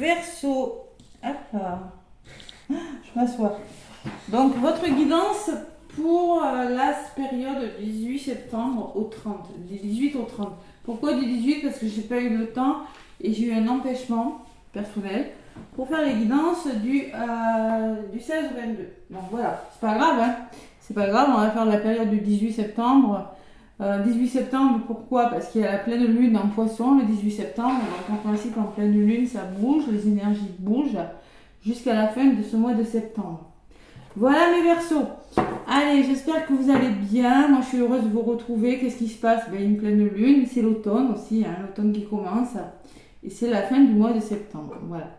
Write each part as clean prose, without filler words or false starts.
Verseau. Hop là. Je m'assois. Donc, votre guidance pour la période du 18 septembre au 30. Du 18 au 30. Pourquoi du 18? Parce que j'ai pas eu le temps et j'ai eu un empêchement personnel pour faire les guidances du 16 au 22. Donc voilà, c'est pas grave, hein. C'est pas grave, on va faire la période du 18 septembre. 18 septembre, pourquoi? Parce qu'il y a la pleine lune en poisson le 18 septembre. Donc en principe, en pleine lune, ça bouge, les énergies bougent jusqu'à la fin de ce mois de septembre. Voilà mes Verseaux. Allez, j'espère que vous allez bien. Moi, je suis heureuse de vous retrouver. Qu'est-ce qui se passe? Une pleine lune, c'est l'automne aussi, hein, l'automne qui commence. Et c'est la fin du mois de septembre. Voilà.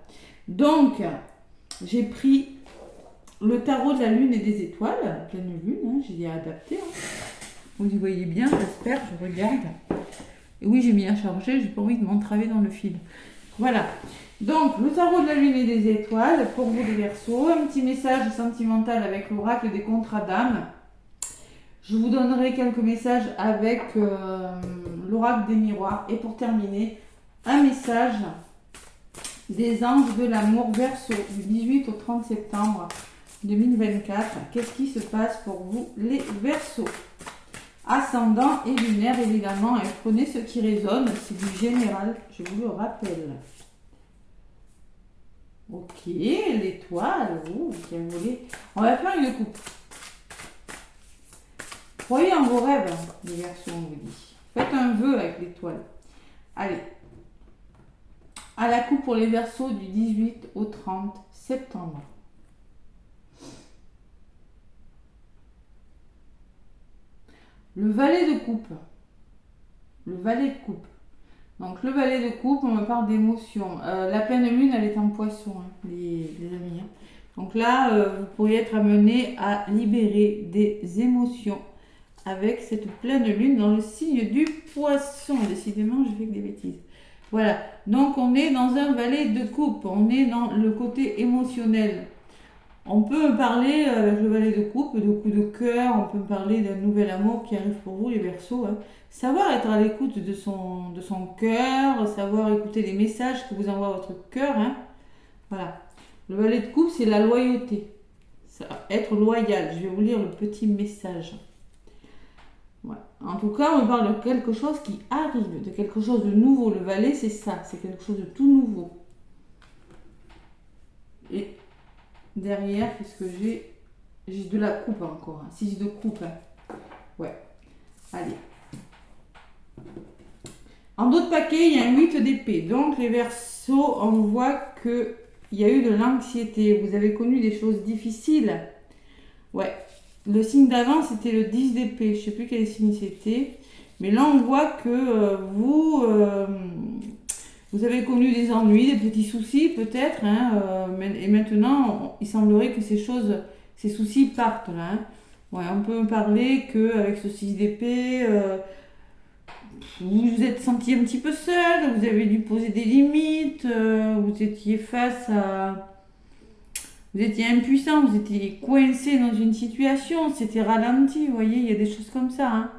Donc, j'ai pris le tarot de la lune et des étoiles, la pleine lune, hein, j'ai adapté. Hein. Vous y voyez bien, j'espère, je regarde. Et oui, j'ai mis à charger, j'ai pas envie de m'entraver dans le fil. Voilà. Donc, le tarot de la lune et des étoiles, pour vous les Verseaux, un petit message sentimental avec l'oracle des contrats d'âme. Je vous donnerai quelques messages avec l'oracle des miroirs. Et pour terminer, un message des anges de l'amour Verseau du 18 au 30 septembre 2024. Qu'est-ce qui se passe pour vous les Verseaux? Ascendant et lunaire évidemment, et prenez ce qui résonne, c'est du général, je vous le rappelle. Ok, l'étoile, qui a volé. On va faire une coupe. Croyez en vos rêves, les Verseaux, on vous dit. Faites un vœu avec l'étoile. Allez. À la coupe pour les Verseaux du 18 au 30 septembre. Le valet de coupe. Le valet de coupe. Donc le valet de coupe, on me parle d'émotion. La pleine lune, elle est en poisson, hein, les amis. Hein. Donc là, vous pourriez être amené à libérer des émotions avec cette pleine lune dans le signe du poisson. Décidément, je fais que des bêtises. Voilà. Donc on est dans un valet de coupe. On est dans le côté émotionnel. On peut parler avec le valet de coupe, de coup de cœur, on peut parler d'un nouvel amour qui arrive pour vous les Verseaux. Hein. Savoir être à l'écoute de son cœur, savoir écouter les messages que vous envoie votre cœur. Hein. Voilà. Le valet de coupe, c'est la loyauté. Être loyal. Je vais vous lire le petit message. Voilà. En tout cas, on parle de quelque chose qui arrive, de quelque chose de nouveau. Le valet, c'est ça, c'est quelque chose de tout nouveau. Et derrière, qu'est-ce que j'ai? J'ai de la coupe encore. Hein. 6 de coupe. Hein. Ouais. Allez. En d'autres paquets, il y a un 8 d'épée. Donc, les Verseaux, on voit qu'il y a eu de l'anxiété. Vous avez connu des choses difficiles. Ouais. Le signe d'avant, c'était le 10 d'épée. Je ne sais plus quel signe c'était. Mais là, on voit que vous avez connu des ennuis, des petits soucis peut-être, hein, et maintenant, il semblerait que ces soucis partent là. Hein. Ouais, on peut parler qu'avec ce 6 d'épée, vous vous êtes senti un petit peu seul, vous avez dû poser des limites, vous étiez vous étiez impuissant, vous étiez coincé dans une situation, c'était ralenti, vous voyez, il y a des choses comme ça. Hein.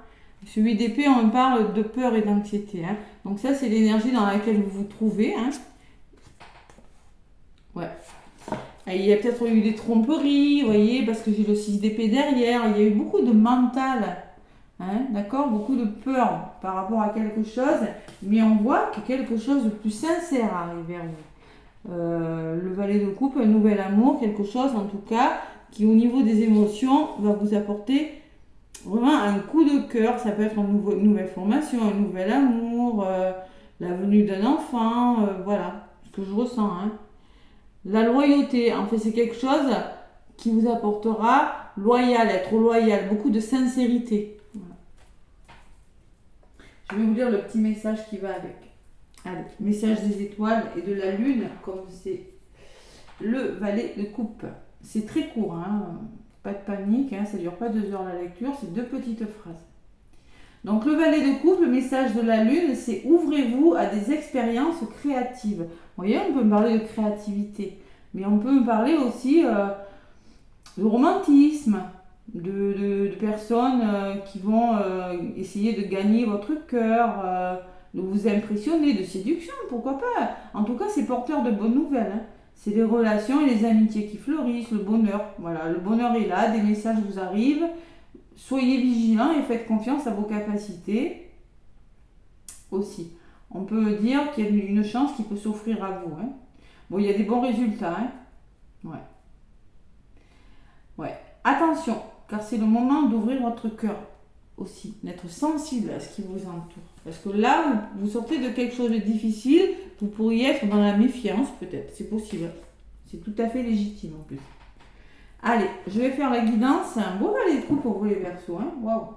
Ce 8 d'épée, on parle de peur et d'anxiété. Hein. Donc ça, c'est l'énergie dans laquelle vous vous trouvez. Hein. Ouais. Et il y a peut-être eu des tromperies, vous voyez, parce que j'ai le 6 d'épée derrière. Il y a eu beaucoup de mental. Hein, d'accord? Beaucoup de peur par rapport à quelque chose. Mais on voit que quelque chose de plus sincère arrive vers vous. Le valet de coupe, un nouvel amour, quelque chose en tout cas, qui au niveau des émotions va vous apporter vraiment un coup de cœur. Ça peut être une nouvelle formation, un nouvel amour, la venue d'un enfant, voilà ce que je ressens. Hein. La loyauté, en fait, c'est quelque chose qui vous apportera loyal, être loyal, beaucoup de sincérité. Voilà. Je vais vous lire le petit message qui va avec. Allez, message des étoiles et de la lune, comme c'est le valet de coupe. C'est très court, hein. Pas de panique, hein. Ça ne dure pas 2 heures la lecture, c'est 2 petites phrases. Donc le valet de coupe, le message de la lune, c'est ouvrez-vous à des expériences créatives. Vous voyez, on peut me parler de créativité, mais on peut me parler aussi de romantisme, de personnes qui vont essayer de gagner votre cœur, vous impressionner, de séduction, pourquoi pas. En tout cas, c'est porteur de bonnes nouvelles. Hein. C'est les relations et les amitiés qui fleurissent, le bonheur. Voilà, le bonheur est là, des messages vous arrivent. Soyez vigilants et faites confiance à vos capacités aussi. On peut dire qu'il y a une chance qui peut s'offrir à vous. Hein. Bon, il y a des bons résultats. Hein. Ouais. Ouais. Attention, car c'est le moment d'ouvrir votre cœur aussi, d'être sensible à ce qui vous entoure. Parce que là, vous sortez de quelque chose de difficile, vous pourriez être dans la méfiance peut-être, c'est possible. C'est tout à fait légitime en plus. Allez, je vais faire la guidance. C'est un beau valet de coupe pour vous les Verseaux. Hein. Waouh.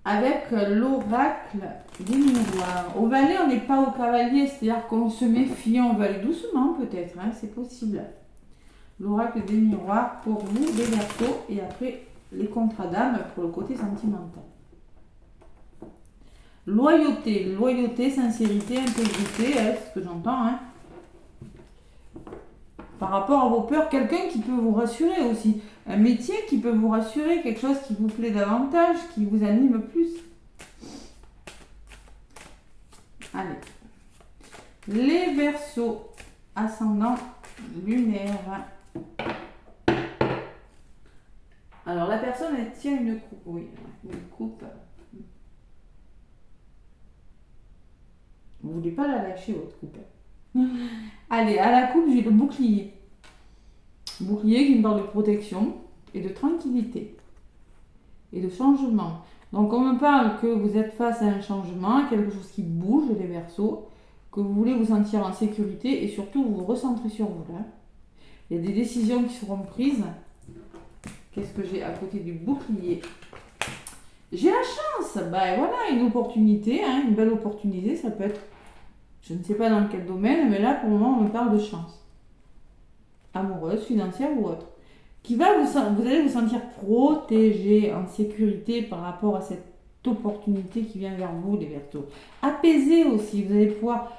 Avec l'oracle des miroirs. Au valet, on n'est pas au cavalier, c'est-à-dire qu'on se méfie, on va aller doucement peut-être, hein, c'est possible. L'oracle des miroirs pour vous, les Verseaux, et après les contrats d'âme pour le côté sentimental. Loyauté, sincérité, intégrité, c'est ce que j'entends. Hein. Par rapport à vos peurs, quelqu'un qui peut vous rassurer aussi. Un métier qui peut vous rassurer, quelque chose qui vous plaît davantage, qui vous anime plus. Allez. Les Verseaux, ascendant lunaire. Alors la personne, elle tient une coupe. Oui, une coupe. Vous ne voulez pas la lâcher, votre coupe. Allez, à la coupe, j'ai le bouclier. Bouclier qui me parle de protection et de tranquillité et de changement. Donc on me parle que vous êtes face à un changement, à quelque chose qui bouge, les Verseaux, que vous voulez vous sentir en sécurité et surtout vous vous recentrez sur vous. Là. Il y a des décisions qui seront prises. Qu'est-ce que j'ai à côté du bouclier? J'ai la chance. Ben voilà, une opportunité, hein, une belle opportunité, ça peut être, je ne sais pas dans quel domaine, mais là pour le moment on me parle de chance. Amoureuse, financière ou autre. Qui va vous allez vous sentir protégé, en sécurité par rapport à cette opportunité qui vient vers vous, les Verseaux. Apaisé aussi, vous allez pouvoir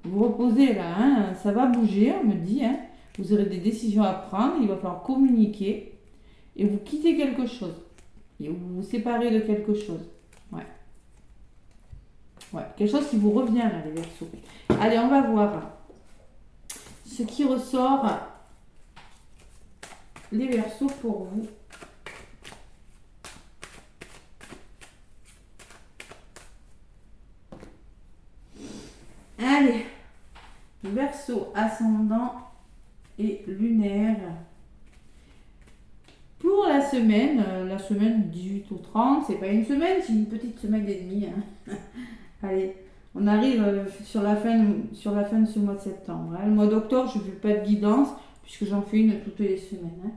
vous reposer là, hein, ça va bouger, on me dit, hein. Vous aurez des décisions à prendre, il va falloir communiquer et vous quittez quelque chose. Et vous vous séparez de quelque chose. Ouais. Ouais, quelque chose qui vous revient là, les Verseaux. Allez, on va voir ce qui ressort, les Verseaux pour vous. Allez, Verseau, ascendant et lunaire. Pour la semaine 18 au 30, c'est pas une semaine, c'est une petite semaine et demie. Hein. Allez, on arrive sur la fin de ce mois de septembre. Hein. Le mois d'octobre, je ne fais pas de guidance, puisque j'en fais une toutes les semaines. Hein.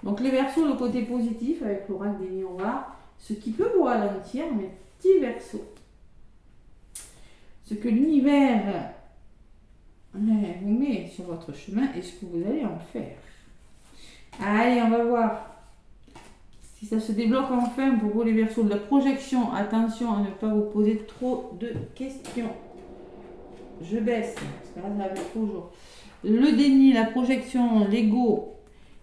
Donc les Verseaux, le côté positif avec l'oracle des miroirs, ce qui peut vous ralentir, mes petits Verseaux. Ce que l'univers vous met sur votre chemin et ce que vous allez en faire. Allez, on va voir si ça se débloque enfin pour vous les Verseaux. De la projection, attention à ne pas vous poser trop de questions. Je baisse, parce que là ça va être toujours. Le déni, la projection, l'ego.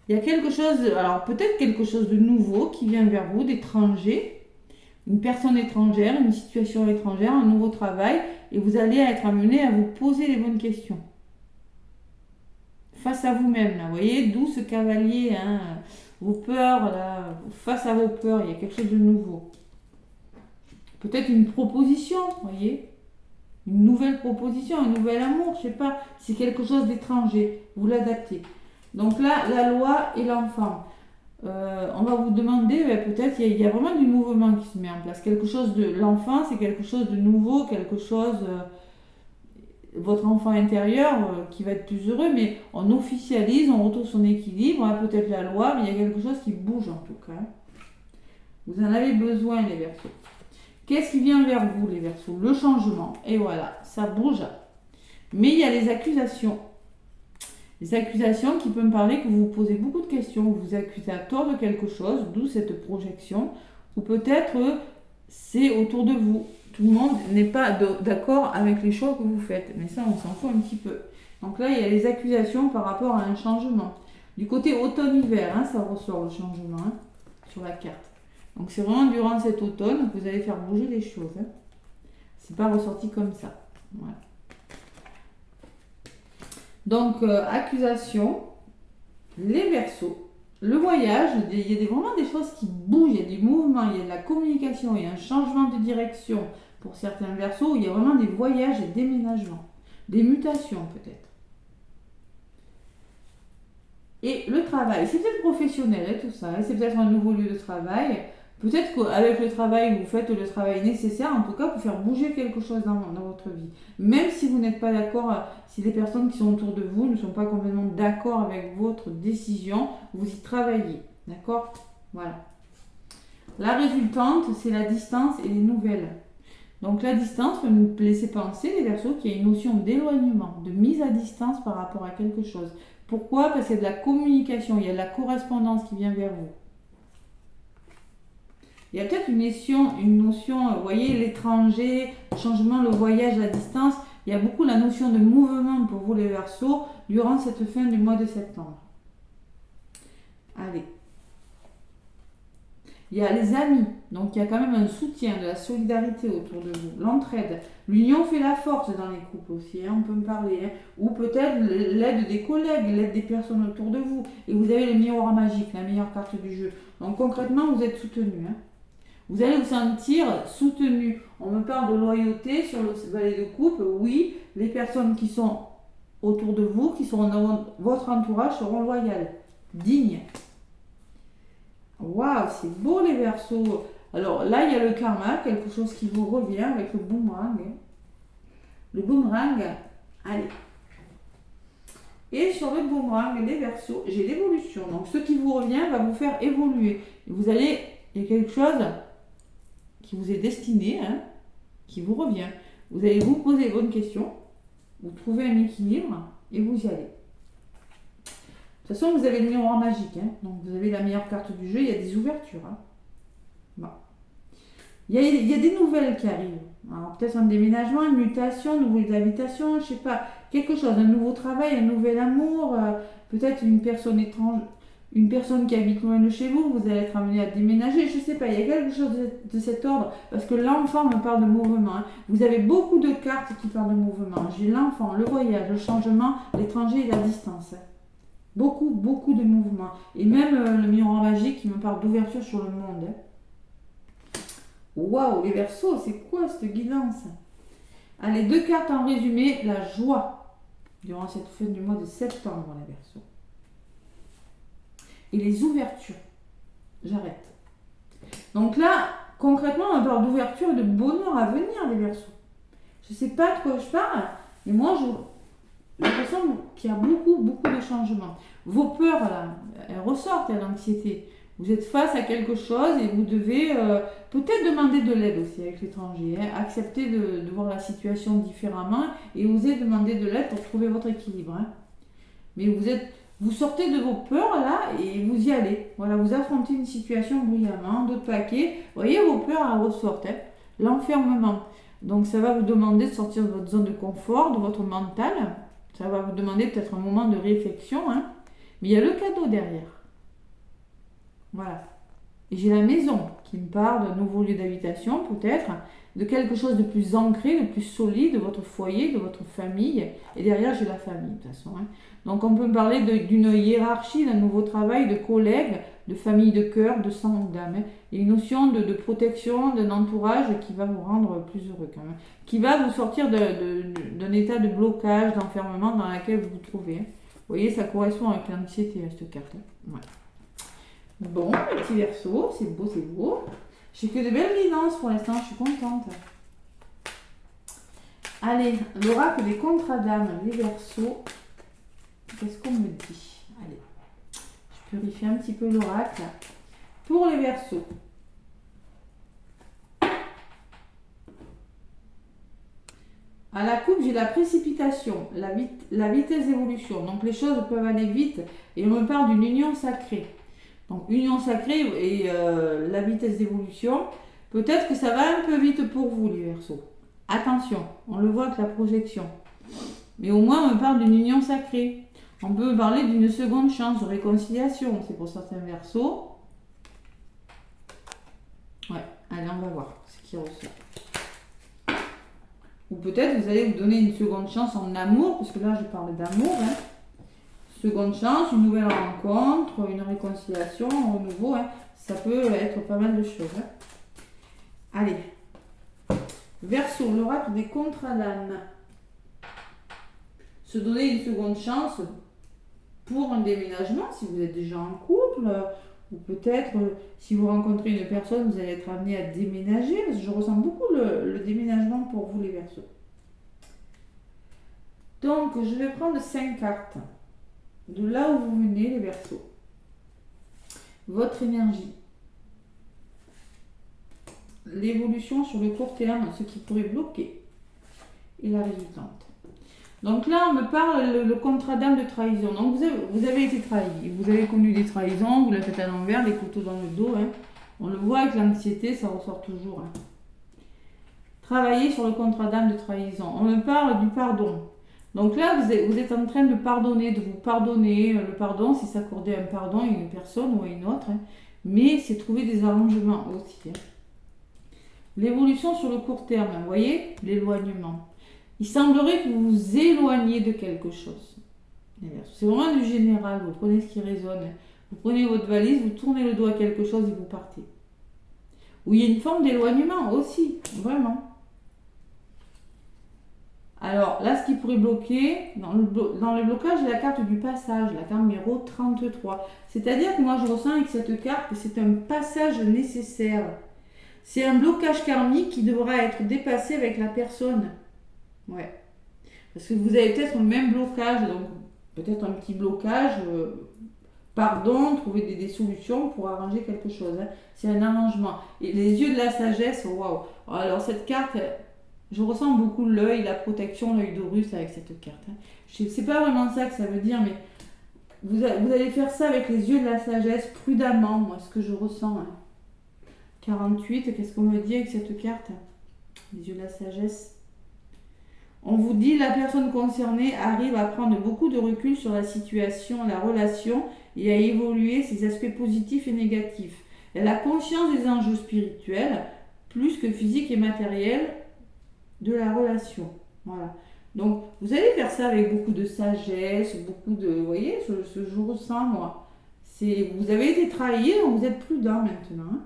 Il y a quelque chose, alors peut-être quelque chose de nouveau qui vient vers vous, d'étranger, une personne étrangère, une situation étrangère, un nouveau travail, et vous allez être amené à vous poser les bonnes questions. Face à vous-même, là, vous voyez, d'où ce cavalier, hein, vos peurs, là, face à vos peurs, il y a quelque chose de nouveau. Peut-être une proposition, vous voyez, une nouvelle proposition, un nouvel amour, je sais pas, c'est quelque chose d'étranger, vous l'adaptez. Donc là, la loi et l'enfant. On va vous demander, peut-être, il y a vraiment du mouvement qui se met en place. Quelque chose de l'enfant, c'est quelque chose de nouveau, quelque chose, votre enfant intérieur qui va être plus heureux, mais on officialise, on retrouve son équilibre, on a peut-être la loi, mais il y a quelque chose qui bouge en tout cas. Vous en avez besoin, les Verseaux. Qu'est-ce qui vient vers vous, les Verseaux? Le changement. Et voilà, ça bouge. Mais il y a les accusations. Les accusations qui peuvent me parler que vous vous posez beaucoup de questions, vous vous accusez à tort de quelque chose, d'où cette projection, ou peut-être c'est autour de vous. Tout le monde n'est pas d'accord avec les choix que vous faites, mais ça on s'en fout un petit peu. Donc là il y a les accusations par rapport à un changement. Du côté automne-hiver, hein, ça ressort le changement hein, sur la carte. Donc c'est vraiment durant cet automne que vous allez faire bouger les choses. Hein. C'est pas ressorti comme ça. Voilà. Donc accusation, les Verseaux, le voyage, il y a vraiment des choses qui bougent, il y a du mouvement, il y a de la communication, il y a un changement de direction pour certains Verseaux, il y a vraiment des voyages et déménagements, des mutations peut-être. Et le travail, c'est peut-être professionnel, hein, tout ça, hein, c'est peut-être un nouveau lieu de travail. Peut-être qu'avec le travail, vous faites le travail nécessaire, en tout cas, pour faire bouger quelque chose dans votre vie. Même si vous n'êtes pas d'accord, si les personnes qui sont autour de vous ne sont pas complètement d'accord avec votre décision, vous y travaillez. D'accord? Voilà. La résultante, c'est la distance et les nouvelles. Donc la distance peut nous laisser penser, les Verseaux, qu'il y a une notion d'éloignement, de mise à distance par rapport à quelque chose. Pourquoi? Parce qu'il y a de la communication, il y a de la correspondance qui vient vers vous. Il y a peut-être une notion, vous voyez, l'étranger, le changement, le voyage, la distance. Il y a beaucoup la notion de mouvement pour vous les Verseaux durant cette fin du mois de septembre. Allez. Il y a les amis, donc il y a quand même un soutien, de la solidarité autour de vous, l'entraide. L'union fait la force dans les couples aussi, hein, on peut me parler. Hein. Ou peut-être l'aide des collègues, l'aide des personnes autour de vous. Et vous avez le miroir magique, la meilleure carte du jeu. Donc concrètement, vous êtes soutenu. Hein. Vous allez vous sentir soutenu. On me parle de loyauté sur le valet de coupe. Oui, les personnes qui sont autour de vous, qui sont dans votre entourage, seront loyales, dignes. Waouh, c'est beau les Verseaux. Alors là, il y a le karma, quelque chose qui vous revient avec le boomerang. Le boomerang, allez. Et sur le boomerang, les Verseaux, j'ai l'évolution. Donc ce qui vous revient va vous faire évoluer. Vous allez, il y a quelque chose qui vous est destiné, hein, qui vous revient. Vous allez vous poser les bonnes questions, vous trouvez un équilibre et vous y allez. De toute façon, vous avez le miroir magique, hein, donc vous avez la meilleure carte du jeu, il y a des ouvertures. Hein. Bon. Il y a des nouvelles qui arrivent. Alors peut-être un déménagement, une mutation, une nouvelle habitation, je sais pas, quelque chose, un nouveau travail, un nouvel amour, peut-être une personne étrange. Une personne qui habite loin de chez vous, vous allez être amené à déménager, je ne sais pas, il y a quelque chose de cet ordre, parce que l'enfant me parle de mouvement. Hein. Vous avez beaucoup de cartes qui parlent de mouvement. J'ai l'enfant, le voyage, le changement, l'étranger et la distance. Hein. Beaucoup, beaucoup de mouvements. Et même le miroir magique qui me parle d'ouverture sur le monde. Hein. Waouh, les Verseaux, c'est quoi cette guidance? Allez, 2 cartes en résumé, la joie durant cette fin du mois de septembre, les Verseaux. Et les ouvertures. J'arrête. Donc là, concrètement, on parle d'ouverture et de bonheur à venir, les Verseaux. Je ne sais pas de quoi je parle, mais moi, j'ai l'impression qu'il y a beaucoup, beaucoup de changements. Vos peurs, là, elles ressortent, l'anxiété. Vous êtes face à quelque chose et vous devez peut-être demander de l'aide aussi avec l'étranger. Hein, accepter de voir la situation différemment et oser demander de l'aide pour trouver votre équilibre. Hein. Mais vous sortez de vos peurs là et vous y allez. Voilà, vous affrontez une situation brillamment, de paquet. Vous voyez, vos peurs elles ressortent. Hein. L'enfermement. Donc ça va vous demander de sortir de votre zone de confort, de votre mental. Ça va vous demander peut-être un moment de réflexion. Hein. Mais il y a le cadeau derrière. Voilà. Et j'ai la maison qui me parle d'un nouveau lieu d'habitation peut-être, de quelque chose de plus ancré, de plus solide, de votre foyer, de votre famille. Et derrière, j'ai la famille de toute façon. Hein. Donc on peut me parler d'une hiérarchie, d'un nouveau travail, de collègues, de famille de cœur, de sang, d'âme. Hein. Et une notion de protection, d'un entourage qui va vous rendre plus heureux quand même. Qui va vous sortir d'un état de blocage, d'enfermement dans lequel vous vous trouvez. Hein. Vous voyez, ça correspond avec l'anxiété à cette carte. Hein. Ouais. Bon, le petit Verseau, c'est beau, c'est beau. J'ai que de belles guidances pour l'instant, je suis contente. Allez, l'oracle des contrats d'âme, les Verseaux. Qu'est-ce qu'on me dit? Allez, je purifie un petit peu l'oracle. Pour les Verseaux. À la coupe, j'ai la précipitation, la vitesse d'évolution. Donc les choses peuvent aller vite et on me parle d'une union sacrée. Donc union sacrée et la vitesse d'évolution, peut-être que ça va un peu vite pour vous les Verseaux. Attention, on le voit avec la projection. Mais au moins on me parle d'une union sacrée. On peut parler d'une seconde chance de réconciliation, c'est pour certains Verseaux. Allez, on va voir ce qui ressort. Ou peut-être vous allez vous donner une seconde chance en amour, parce que là je parle d'amour. Hein. Seconde chance, une nouvelle rencontre, une réconciliation, un renouveau. Hein. Ça peut être pas mal de choses. Hein. Allez. Verseau, l'oracle des contrats d'âme. Se donner une seconde chance pour un déménagement, si vous êtes déjà en couple, ou peut-être si vous rencontrez une personne, vous allez être amené à déménager. Parce que je ressens beaucoup le déménagement pour vous les Verseaux. Donc, je vais prendre 5 cartes de là où vous venez les Verseaux. Votre énergie. L'évolution sur le court terme, ce qui pourrait bloquer. Et la résultante. Donc là, on me parle le contrat d'âme de trahison. Donc vous avez été trahi. Vous avez connu des trahisons, vous la faites à l'envers, les couteaux dans le dos. Hein. On le voit avec l'anxiété, ça ressort toujours. Hein. Travailler sur le contrat d'âme de trahison. On me parle du pardon. Donc là, vous êtes en train de pardonner, de vous pardonner. Le pardon, c'est s'accorder un pardon à une personne ou à une autre. Hein. Mais c'est trouver des arrangements aussi. Hein. L'évolution sur le court terme, vous voyez, l'éloignement. Il semblerait que vous vous éloigniez de quelque chose. C'est vraiment du général, vous prenez ce qui résonne. Vous prenez votre valise, vous tournez le dos à quelque chose et vous partez. Ou il y a une forme d'éloignement aussi, vraiment. Alors là, ce qui pourrait bloquer, dans le blocage, il y a la carte du passage, la carte numéro 33. C'est-à-dire que moi, je ressens avec cette carte que c'est un passage nécessaire. C'est un blocage karmique qui devra être dépassé avec la personne. Ouais. Parce que vous avez peut-être le même blocage, donc peut-être un petit blocage, pardon, trouver des solutions pour arranger quelque chose. Hein. C'est un arrangement. Et les yeux de la sagesse, waouh. Alors cette carte, je ressens beaucoup l'œil, la protection, l'œil d'Horus avec cette carte. Hein. C'est pas vraiment ça que ça veut dire, mais vous allez faire ça avec les yeux de la sagesse, prudemment, moi, ce que je ressens. Hein. 48, qu'est-ce qu'on me dit avec cette carte? Les yeux de la sagesse. On vous dit la personne concernée arrive à prendre beaucoup de recul sur la situation, la relation et à évoluer ses aspects positifs et négatifs. Elle a conscience des enjeux spirituels, plus que physiques et matériels, de la relation. Voilà. Donc, vous allez faire ça avec beaucoup de sagesse, beaucoup de... Vous voyez, ce je ressens, moi. Vous avez été trahi, donc vous êtes prudent maintenant. Hein.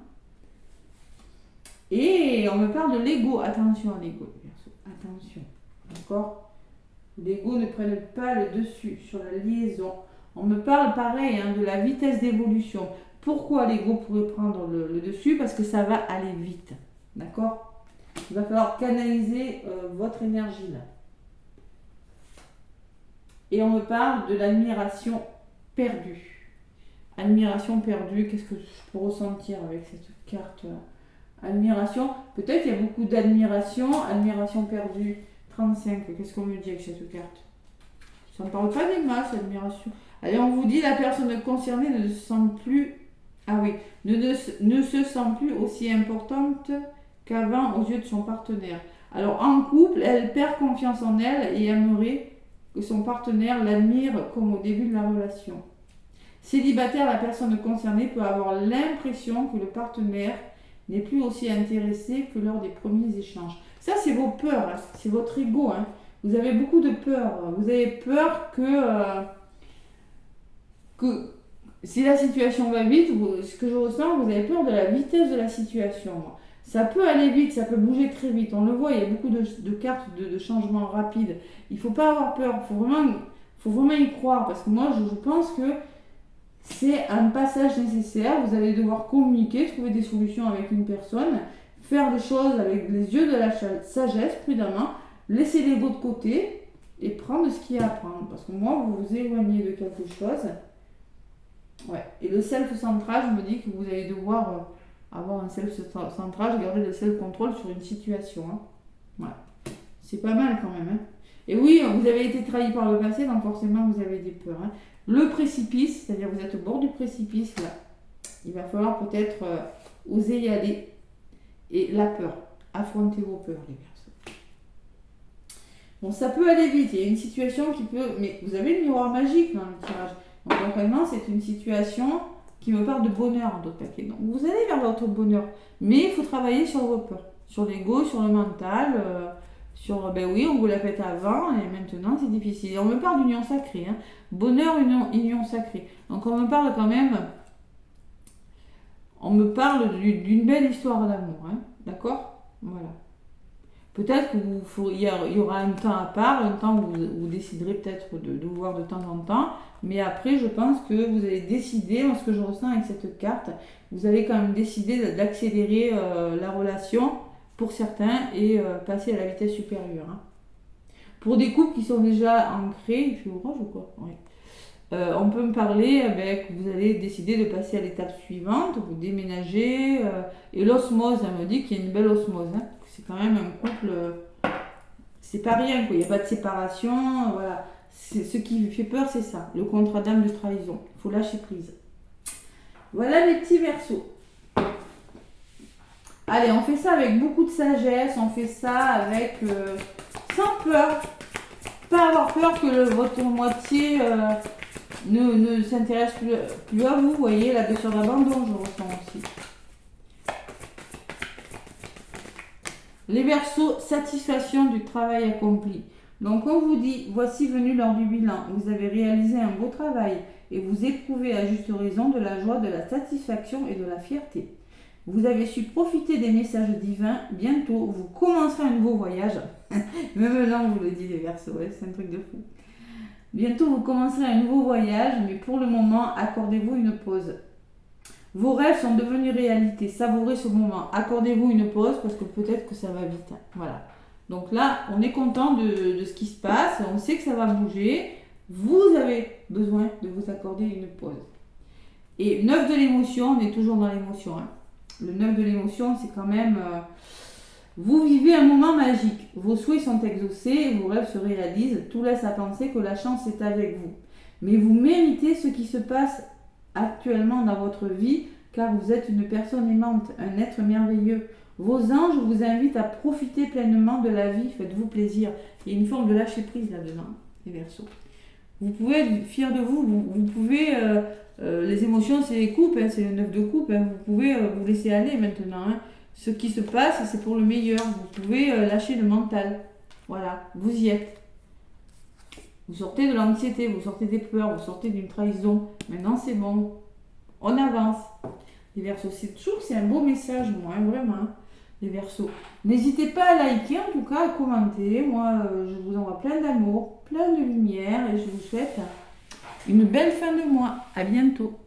Et on me parle de l'ego. Attention à l'ego, attention. D'accord? L'ego ne prenne pas le dessus sur la liaison. On me parle pareil hein, de la vitesse d'évolution. Pourquoi l'ego pourrait prendre le dessus? Parce que ça va aller vite. D'accord? Il va falloir canaliser votre énergie là. Et on me parle de l'admiration perdue. Admiration perdue, qu'est-ce que je peux ressentir avec cette carte là? Admiration, peut-être il y a beaucoup d'admiration, admiration perdue. 35, qu'est-ce qu'on me dit avec cette carte? Ça ne parle pas des masses, admiration. Allez, on vous dit la personne concernée ne se sent plus... Ah oui, ne se sent plus aussi importante qu'avant aux yeux de son partenaire. Alors, en couple, elle perd confiance en elle et aimerait que son partenaire l'admire comme au début de la relation. Célibataire, la personne concernée peut avoir l'impression que le partenaire n'est plus aussi intéressé que lors des premiers échanges. Ça, c'est vos peurs, hein. C'est votre ego. Hein. Vous avez beaucoup de peur. Vous avez peur que si la situation va vite, ce que je ressens, vous avez peur de la vitesse de la situation. Ça peut aller vite, ça peut bouger très vite. On le voit, il y a beaucoup de cartes de changement rapide. Il ne faut pas avoir peur, il faut vraiment y croire. Parce que moi, je pense que c'est un passage nécessaire. Vous allez devoir communiquer, trouver des solutions avec une personne, faire des choses avec les yeux de la sagesse, prudemment, laisser l'ego de côté et prendre ce qu'il y a à prendre. Parce que moi, vous vous éloignez de quelque chose. Ouais. Et le self-centrage me dit que vous allez devoir avoir un self-centrage, garder le self-control sur une situation. Hein. Ouais. C'est pas mal quand même. Hein. Et oui, vous avez été trahi par le passé, donc forcément vous avez des peurs. Hein. Le précipice, c'est-à-dire vous êtes au bord du précipice, là. Il va falloir peut-être oser y aller. Et la peur. Affrontez vos peurs, les personnes. Bon, ça peut aller vite. Il y a une situation qui peut... Mais vous avez le miroir magique dans le tirage. Donc, concrètement, c'est une situation qui me parle de bonheur en d'autres paquets. Donc vous allez vers votre bonheur, mais il faut travailler sur vos peurs, sur l'ego, sur le mental, ben oui, on vous l'a fait avant et maintenant c'est difficile. Et on me parle d'union sacrée, hein. Bonheur, union sacrée. Donc on me parle quand même, on me parle d'une belle histoire d'amour, hein. D'accord? Voilà. Peut-être qu'il y aura un temps à part, un temps où vous déciderez peut-être de vous voir de temps en temps, mais après je pense que vous allez décider, ce que je ressens avec cette carte, vous allez quand même décider d'accélérer la relation pour certains et passer à la vitesse supérieure. Hein. Pour des couples qui sont déjà ancrés, il fait orage ou quoi? Oui. On peut me parler que vous allez décider de passer à l'étape suivante, vous déménagez, et l'osmose, elle me dit qu'il y a une belle osmose. Hein. C'est quand même un couple, c'est pas rien, quoi. Il n'y a pas de séparation, voilà. Ce qui fait peur, c'est ça, le contrat d'âme de trahison. Il faut lâcher prise. Voilà les petits Verseaux. Allez, on fait ça avec beaucoup de sagesse, on fait ça avec sans peur. Pas avoir peur que votre moitié ne s'intéresse plus à vous. Vous voyez, la blessure d'abandon, je ressens aussi. Les Verseaux, satisfaction du travail accompli. Donc on vous dit, voici venu l'heure du bilan. Vous avez réalisé un beau travail et vous éprouvez à juste raison de la joie, de la satisfaction et de la fierté. Vous avez su profiter des messages divins. Bientôt, vous commencerez un nouveau voyage. Même là, on vous le dit, les Verseaux, ouais, c'est un truc de fou. Bientôt, vous commencerez un nouveau voyage, mais pour le moment, accordez-vous une pause. Vos rêves sont devenus réalité. Savourez ce moment. Accordez-vous une pause parce que peut-être que ça va vite. Voilà. Donc là, on est content de ce qui se passe. On sait que ça va bouger. Vous avez besoin de vous accorder une pause. Et 9 de l'émotion, on est toujours dans l'émotion. Hein. Le 9 de l'émotion, c'est quand même... vous vivez un moment magique. Vos souhaits sont exaucés, vos rêves se réalisent. Tout laisse à penser que la chance est avec vous. Mais vous méritez ce qui se passe actuellement dans votre vie, car vous êtes une personne aimante, un être merveilleux. Vos anges vous invitent à profiter pleinement de la vie. Faites-vous plaisir. Il y a une forme de lâcher prise là-dedans, les Verseaux. Vous pouvez être fiers de vous. Vous pouvez... les émotions, c'est les coupes, hein, c'est le 9 de coupe. Hein, vous pouvez vous laisser aller maintenant. Hein. Ce qui se passe, c'est pour le meilleur. Vous pouvez lâcher le mental. Voilà, vous y êtes. Vous sortez de l'anxiété, vous sortez des peurs, vous sortez d'une trahison. Maintenant, c'est bon. On avance. Les Verseaux, c'est un beau message, moi, hein, vraiment. Hein, les Verseaux. N'hésitez pas à liker, en tout cas, à commenter. Moi, je vous envoie plein d'amour, plein de lumière et je vous souhaite une belle fin de mois. À bientôt.